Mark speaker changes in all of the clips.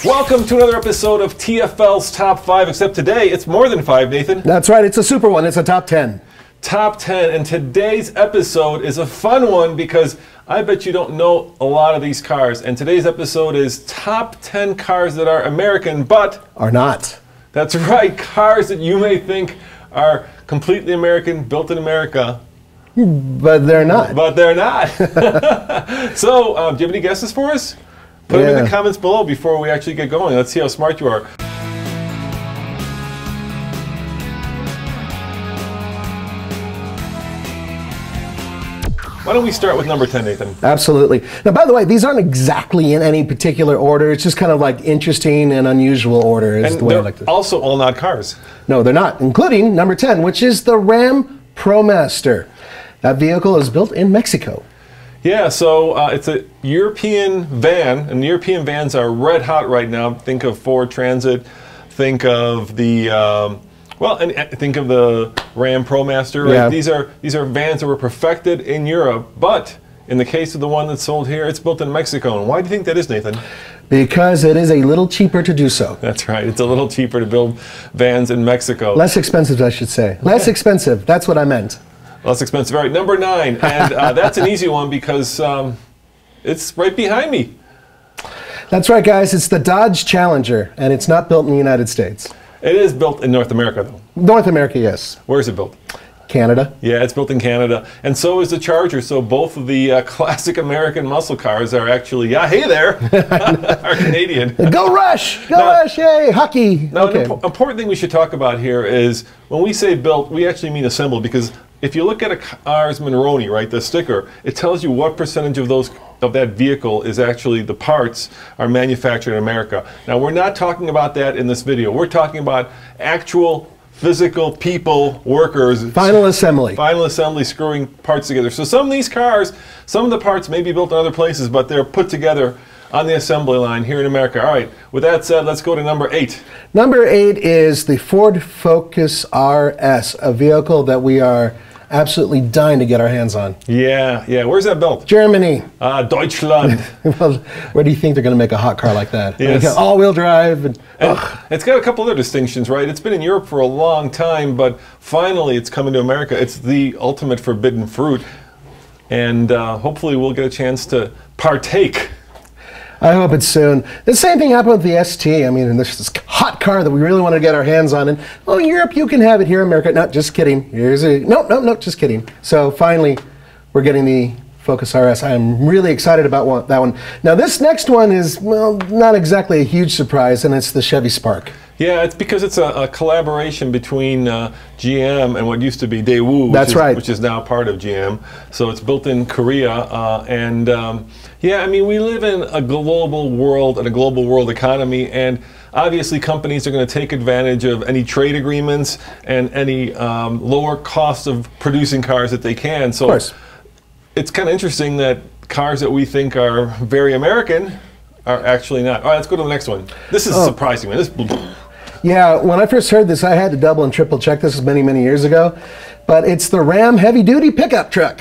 Speaker 1: Welcome to another episode of TFL's Top 5, except today it's more than 5, Nathan.
Speaker 2: That's right, it's a super one, it's a top 10.
Speaker 1: Top 10, and today's episode is a fun one because I bet you don't know a lot of these cars. And today's episode is top 10 cars that are American, but
Speaker 2: are not.
Speaker 1: That's right, cars that you may think are completely American, built in America.
Speaker 2: But they're not.
Speaker 1: But they're not. So, do you have any guesses for us? Put them in the comments below before we actually get going. Let's see how smart you are. Why don't we start with number 10, Nathan?
Speaker 2: Absolutely. Now, by the way, these aren't exactly in any particular order. It's just kind of like interesting and unusual order is the way I like to.
Speaker 1: Also all not cars.
Speaker 2: No, they're not, including number 10, which is the Ram ProMaster. That vehicle is built in Mexico.
Speaker 1: Yeah, so it's a European van, and European vans are red hot right now. Think of Ford Transit, think of the think of the Ram ProMaster. Right?
Speaker 2: Yeah.
Speaker 1: These are vans that were perfected in Europe, but in the case of the one that's sold here, it's built in Mexico. And why do you think that is, Nathan?
Speaker 2: Because it is a little cheaper to do so.
Speaker 1: That's right. It's a little cheaper to build vans in Mexico.
Speaker 2: Less expensive, I should say. Less expensive. That's what I meant.
Speaker 1: Less expensive. All right, number 9, and that's an easy one because it's right behind me.
Speaker 2: That's right, guys. It's the Dodge Challenger, and it's not built in the United States.
Speaker 1: It is built in North America, though.
Speaker 2: North America, yes.
Speaker 1: Where is it built?
Speaker 2: Canada.
Speaker 1: Yeah, it's built in Canada, and so is the Charger. So both of the classic American muscle cars are actually, hey there, are Canadian.
Speaker 2: Go Rush! Go Rush! Yay! Hockey!
Speaker 1: Now, an important thing we should talk about here is when we say built, we actually mean assembled, because if you look at a car's Monroney, right, the sticker, it tells you what percentage of that vehicle is actually the parts are manufactured in America. Now, we're not talking about that in this video. We're talking about actual physical people, workers.
Speaker 2: Final assembly.
Speaker 1: Final assembly, screwing parts together. So some of these cars, some of the parts may be built in other places, but they're put together on the assembly line here in America. All right, with that said, let's go to number 8.
Speaker 2: Number 8 is the Ford Focus RS, a vehicle that we are absolutely dying to get our hands on.
Speaker 1: Yeah. Where's that built?
Speaker 2: Germany.
Speaker 1: Deutschland.
Speaker 2: Well, where do you think they're going to make a hot car like that?
Speaker 1: Yes.
Speaker 2: All-wheel drive. And
Speaker 1: it's got a couple other distinctions, right? It's been in Europe for a long time, but finally it's coming to America. It's the ultimate forbidden fruit, and hopefully we'll get a chance to partake.
Speaker 2: I hope it's soon. The same thing happened with the ST. I mean, there's this hot car that we really want to get our hands on. And, oh, Europe, you can have it. Here, America. No, just kidding. Here's a... No, just kidding. So, finally, we're getting the Focus RS. I am really excited about that one. Now, this next one is, well, not exactly a huge surprise, and it's the Chevy Spark.
Speaker 1: Yeah, it's because it's a collaboration between GM and what used to be Daewoo, which is now part of GM. So it's built in Korea, yeah, I mean, we live in a global world and a global world economy, and obviously companies are going to take advantage of any trade agreements and any lower cost of producing cars that they can. So it's kind of interesting that cars that we think are very American are actually not. All right, let's go to the next one. This is surprising, man.
Speaker 2: Yeah, when I first heard this, I had to double and triple check. This was many, many years ago. But it's the Ram heavy-duty pickup truck.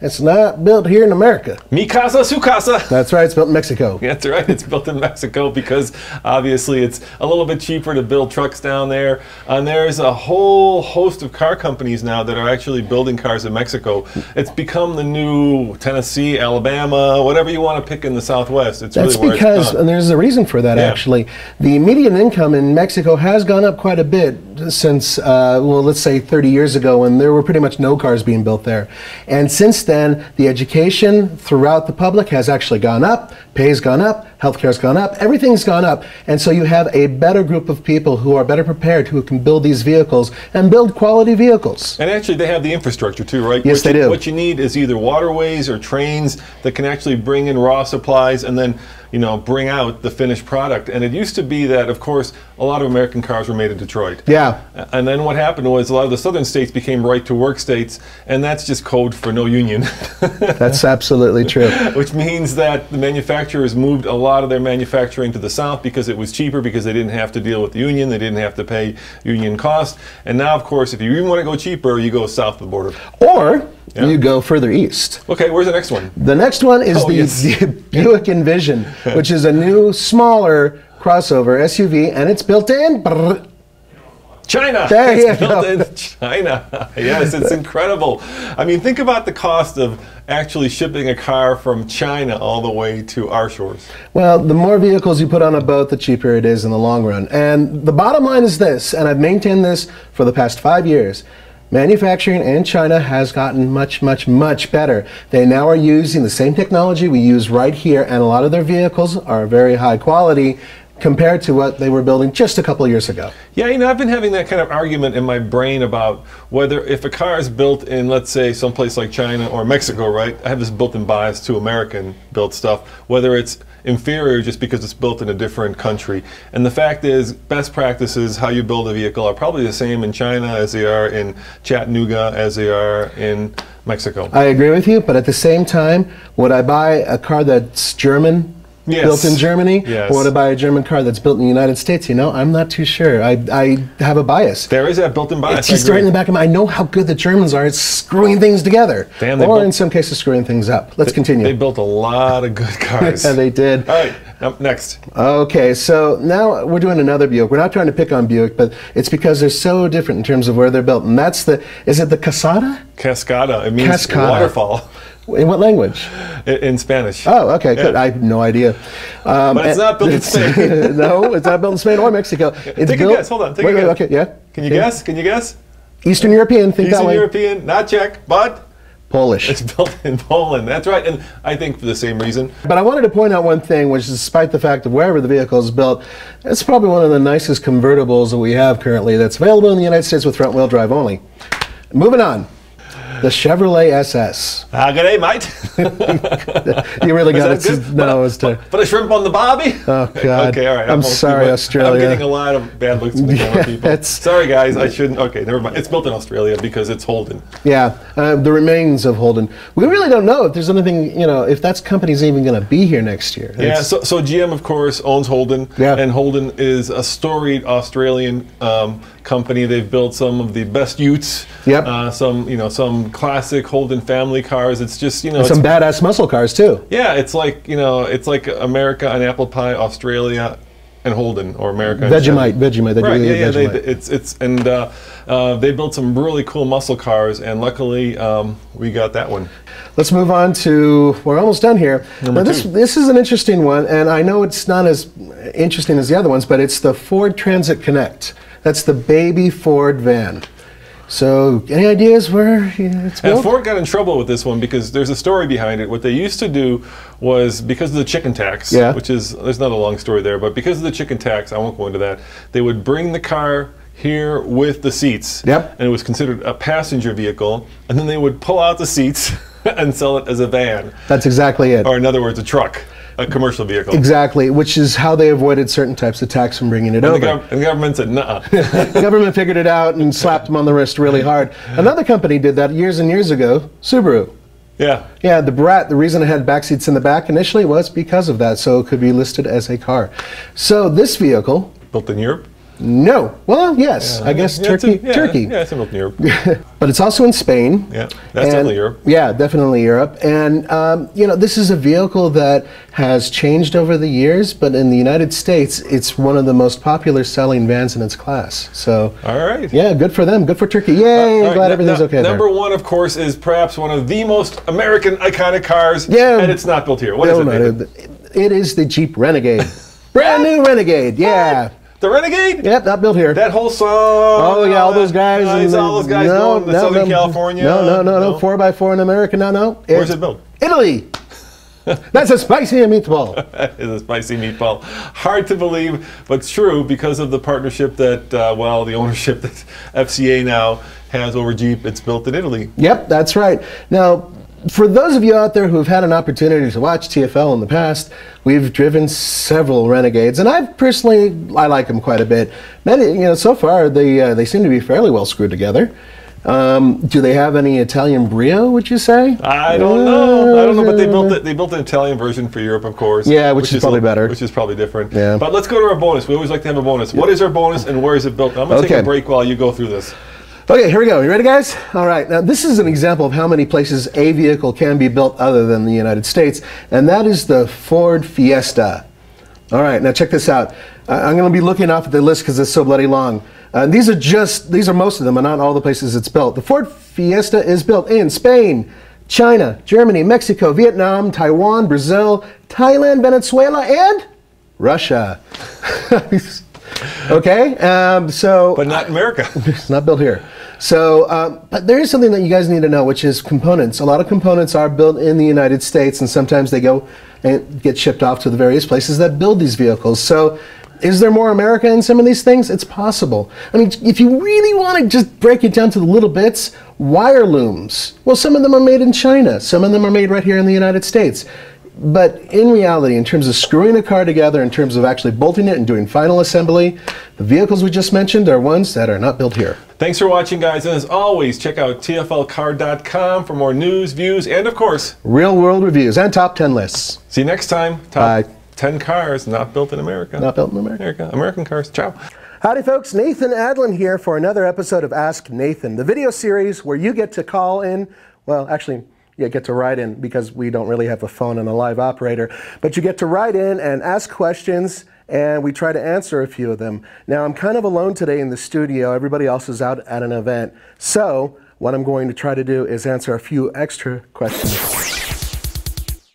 Speaker 2: It's not built here in America.
Speaker 1: Mi casa, su casa.
Speaker 2: That's right, it's built in Mexico.
Speaker 1: That's right, it's built in Mexico because obviously it's a little bit cheaper to build trucks down there. And there's a whole host of car companies now that are actually building cars in Mexico. It's become the new Tennessee, Alabama, whatever you want to pick in the Southwest. It's
Speaker 2: That's
Speaker 1: really
Speaker 2: because, and there's a reason for that actually. The median income in Mexico has gone up quite a bit since, well, let's say 30 years ago when there were pretty much no cars being built there. And since then, the education throughout the public has actually gone up, pay's gone up, healthcare's gone up, everything's gone up. And so you have a better group of people who are better prepared, who can build these vehicles and build quality vehicles.
Speaker 1: And actually they have the infrastructure too, right?
Speaker 2: Yes, they do.
Speaker 1: What you need is either waterways or trains that can actually bring in raw supplies and then, you know, bring out the finished product. And it used to be that, of course, a lot of American cars were made in Detroit.
Speaker 2: Yeah.
Speaker 1: And then what happened was a lot of the southern states became right-to-work states, and that's just code for no union.
Speaker 2: That's absolutely true.
Speaker 1: Which means that the manufacturers moved a lot of their manufacturing to the south because it was cheaper, because they didn't have to deal with the union, they didn't have to pay union costs. And now, of course, if you even want to go cheaper, you go south of the border.
Speaker 2: Or you go further east.
Speaker 1: Okay, where's the next one?
Speaker 2: The next one is the Buick Envision, which is a new, smaller crossover SUV, and it's built in
Speaker 1: China.
Speaker 2: There you
Speaker 1: it's built in China. Yes, it's incredible. I mean, think about the cost of actually shipping a car from China all the way to our shores.
Speaker 2: Well, the more vehicles you put on a boat, the cheaper it is in the long run. And the bottom line is this, and I've maintained this for the past 5 years. Manufacturing in China has gotten much, much, much better. They now are using the same technology we use right here, and a lot of their vehicles are very high quality compared to what they were building just a couple of years ago.
Speaker 1: Yeah, you know, I've been having that kind of argument in my brain about whether if a car is built in, let's say, someplace like China or Mexico, right? I have this built-in bias to American-built stuff, whether it's inferior just because it's built in a different country. And the fact is, best practices, how you build a vehicle, are probably the same in China as they are in Chattanooga, as they are in Mexico.
Speaker 2: I agree with you, but at the same time, would I buy a car that's German, built in Germany, or would I buy a German car that's built in the United States? You know, I'm not too sure. I have a bias.
Speaker 1: There is that built-in bias.
Speaker 2: It's just right in the back of my mind. I know how good the Germans are at screwing things together. Damn, or in some cases screwing things up. Let's continue.
Speaker 1: They built a lot of good cars.
Speaker 2: Yeah, they did.
Speaker 1: All right, up next.
Speaker 2: Okay, so now we're doing another Buick. We're not trying to pick on Buick, but it's because they're so different in terms of where they're built. And that's the, is it the Cascada?
Speaker 1: Cascada. It means waterfall.
Speaker 2: In what language?
Speaker 1: In Spanish.
Speaker 2: Oh, okay, good. I have no idea.
Speaker 1: But it's not built in Spain.
Speaker 2: No, it's not built in Spain or Mexico. It's
Speaker 1: take a guess. Hold on. Take a guess.
Speaker 2: Okay, yeah.
Speaker 1: Can you guess? Can you guess?
Speaker 2: Eastern European. Think that way.
Speaker 1: Eastern European, not Czech, but
Speaker 2: Polish.
Speaker 1: It's built in Poland. That's right, and I think for the same reason.
Speaker 2: But I wanted to point out one thing, which is despite the fact of wherever the vehicle is built, it's probably one of the nicest convertibles that we have currently that's available in the United States with front-wheel drive only. Moving on. The Chevrolet SS.
Speaker 1: Good day, mate.
Speaker 2: You really got it. No, it's to
Speaker 1: put a shrimp on the barbie.
Speaker 2: Oh God. Okay, all right. I'm sorry, Australia.
Speaker 1: I'm getting a lot of bad looks from the camera people. Sorry, guys. I shouldn't. Okay, never mind. It's built in Australia because it's Holden.
Speaker 2: Yeah, the remains of Holden. We really don't know if there's anything. You know, if that company's even going to be here next year.
Speaker 1: Yeah. So GM, of course, owns Holden. Yeah. And Holden is a storied Australian company. They've built some of the best utes. Yep. Some classic Holden family cars. It's just and
Speaker 2: some badass muscle cars too.
Speaker 1: Yeah, it's like it's like America and apple pie, Australia and Holden, or America.
Speaker 2: Vegemite.
Speaker 1: Right. Yeah. They built some really cool muscle cars, and luckily we got that one.
Speaker 2: Let's move on to, we're almost done here. Now this is an interesting one, and I know it's not as interesting as the other ones, but it's the Ford Transit Connect. That's the baby Ford van. So, any ideas where it's built?
Speaker 1: And Ford got in trouble with this one because there's a story behind it. What they used to do was, because of the chicken tax, which is, there's not a long story there, but because of the chicken tax, I won't go into that, they would bring the car here with the seats. Yep. And it was considered a passenger vehicle, and then they would pull out the seats and sell it as a van.
Speaker 2: That's exactly it.
Speaker 1: Or in other words, a truck. A commercial vehicle.
Speaker 2: Exactly, which is how they avoided certain types of tax from bringing it over.
Speaker 1: And the government said, nuh-uh.
Speaker 2: The government figured it out and slapped them on the wrist really hard. Another company did that years and years ago, Subaru.
Speaker 1: Yeah.
Speaker 2: Yeah, the Brat, the reason it had back seats in the back initially was because of that, so it could be listed as a car. So this vehicle...
Speaker 1: Built in Europe?
Speaker 2: No. Well, yes. I guess Turkey. Turkey.
Speaker 1: Yeah, it's built in Europe.
Speaker 2: But it's also in Spain.
Speaker 1: Yeah, that's definitely Europe.
Speaker 2: Yeah, definitely Europe. And, this is a vehicle that has changed over the years, but in the United States, it's one of the most popular selling vans in its class. So,
Speaker 1: all right.
Speaker 2: Yeah, good for them. Good for Turkey. Yay, right. Glad everything's okay there.
Speaker 1: Number one, of course, is perhaps one of the most American iconic cars, and it's not built here. What is it?
Speaker 2: It is the Jeep Renegade. Brand new Renegade, yeah.
Speaker 1: The Renegade?
Speaker 2: Yep, not built here.
Speaker 1: That whole song.
Speaker 2: Oh yeah, all those guys.
Speaker 1: All those guys going to Southern California.
Speaker 2: No. 4x4 in America. No.
Speaker 1: Where's it built?
Speaker 2: Italy. That's a spicy meatball.
Speaker 1: That is a spicy meatball. Hard to believe, but true because of the partnership that, the ownership that FCA now has over Jeep. It's built in Italy.
Speaker 2: Yep, that's right. Now, for those of you out there who've had an opportunity to watch TFL in the past, we've driven several Renegades, and I like them quite a bit. Many, so far they seem to be fairly well screwed together. Do they have any Italian brio, would you say?
Speaker 1: I don't know, but they built an Italian version for Europe, of course.
Speaker 2: Yeah, which is probably better.
Speaker 1: Which is probably different.
Speaker 2: Yeah.
Speaker 1: But let's go to our bonus. We always like to have a bonus. What is our bonus, and where is it built? I'm going to take a break while you go through this.
Speaker 2: Okay, here we go. You ready, guys? All right. Now, this is an example of how many places a vehicle can be built other than the United States, and that is the Ford Fiesta. All right, now check this out. I'm going to be looking off at the list because it's so bloody long. These are most of them, and not all the places it's built. The Ford Fiesta is built in Spain, China, Germany, Mexico, Vietnam, Taiwan, Brazil, Thailand, Venezuela, and Russia. Okay,
Speaker 1: but not America.
Speaker 2: It's not built here. So, but there is something that you guys need to know, which is components. A lot of components are built in the United States, and sometimes they go and get shipped off to the various places that build these vehicles. So, is there more America in some of these things? It's possible. I mean, if you really want to just break it down to the little bits, wire looms. Well, some of them are made in China. Some of them are made right here in the United States. But in reality, in terms of screwing a car together, in terms of actually bolting it and doing final assembly, the vehicles we just mentioned are ones that are not built here.
Speaker 1: Thanks for watching, guys. And as always, check out tflcar.com for more news, views, and of course,
Speaker 2: real-world reviews and top 10 lists.
Speaker 1: See you next time. Top 10 cars not built in America.
Speaker 2: Not built in America.
Speaker 1: American cars. Ciao.
Speaker 2: Howdy, folks. Nathan ADLEN here for another episode of Ask Nathan, the video series where you get to call in, well, actually, you get to write in because we don't really have a phone and a live operator, but you get to write in and ask questions, and we try to answer a few of them. Now, I'm kind of alone today in the studio. Everybody else is out at an event. So what I'm going to try to do is answer a few extra questions.